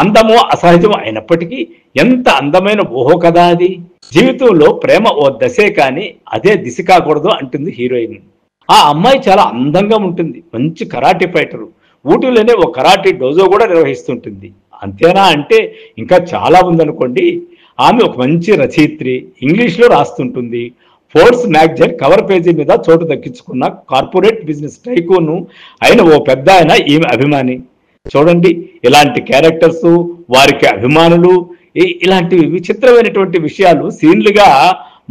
అందము అసహజం అయినప్పటికీ ఎంత అందమైన ఊహో కదా అది. జీవితంలో ప్రేమ ఓ దశే కానీ అదే దిశ కాకూడదు అంటుంది హీరోయిన్. ఆ అమ్మాయి చాలా అందంగా ఉంటుంది, మంచి కరాటే ఫైటరు, ఊటీలోనే ఓ కరాటే డోజో కూడా నిర్వహిస్తుంటుంది. అంతేనా అంటే ఇంకా చాలా ఉందనుకోండి. ఆమె ఒక మంచి రచయిత్రి, ఇంగ్లీష్లో రాస్తుంటుంది, ఫోర్బ్స్ మ్యాగజైన్ కవర్ పేజీ మీద చోటు దక్కించుకున్న కార్పొరేట్ బిజినెస్ టైకూన్ అయిన ఓ పెద్ద ఆయన ఈమె అభిమాని. చూడండి, ఇలాంటి క్యారెక్టర్స్, వారికి అభిమానులు, ఇలాంటి విచిత్రమైనటువంటి విషయాలు సీన్లుగా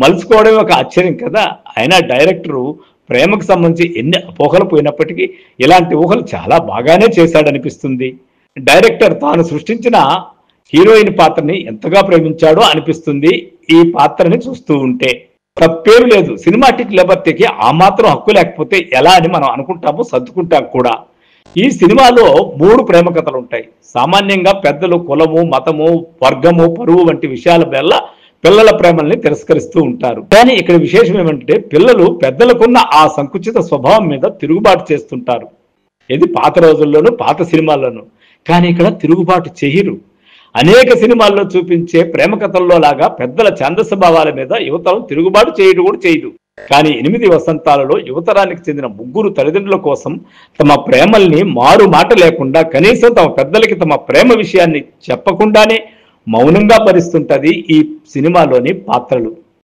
మలుచుకోవడం ఒక ఆశ్చర్యం కదా. అయినా డైరెక్టరు ప్రేమకు సంబంధించి ఎన్ని అపోహలు పోయినప్పటికీ ఇలాంటి ఊహలు చాలా బాగానే చేశాడనిపిస్తుంది. డైరెక్టర్ తాను సృష్టించిన హీరోయిన్ పాత్రని ఎంతగా ప్రేమించాడో అనిపిస్తుంది ఈ పాత్రని చూస్తూ ఉంటే. తప్పేమి లేదు, సినిమాటిక్ లిబర్టీకి ఆ మాత్రం హక్కు లేకపోతే ఎలా అని మనం అనుకుంటాము, సర్దుకుంటాం కూడా. ఈ సినిమాలో 3 ప్రేమ కథలు ఉంటాయి. సామాన్యంగా పెద్దలు కులము, మతము, వర్గము, పరువు వంటి విషయాల వల్ల పిల్లల ప్రేమల్ని తిరస్కరిస్తూ ఉంటారు. కానీ ఇక్కడ విశేషం ఏమంటే పిల్లలు పెద్దలకున్న ఆ సంకుచిత స్వభావం మీద తిరుగుబాటు చేస్తుంటారు. ఇది పాత రోజుల్లోనూ పాత సినిమాల్లోనూ. కానీ ఇక్కడ తిరుగుబాటు చేయరు. అనేక సినిమాల్లో చూపించే ప్రేమ కథల్లో లాగా పెద్దల ఛాందస భావాల మీద యువతరం తిరుగుబాటు చేయడం కూడా చేయదు. కానీ 8 వసంతాలలో యువతరానికి చెందిన 3 తల్లిదండ్రుల కోసం తమ ప్రేమల్ని మారు మాట లేకుండా, కనీసం తమ పెద్దలకి తమ ప్రేమ విషయాన్ని చెప్పకుండానే మౌనంగా భరిస్తుంటది ఈ సినిమాలోని పాత్రలు.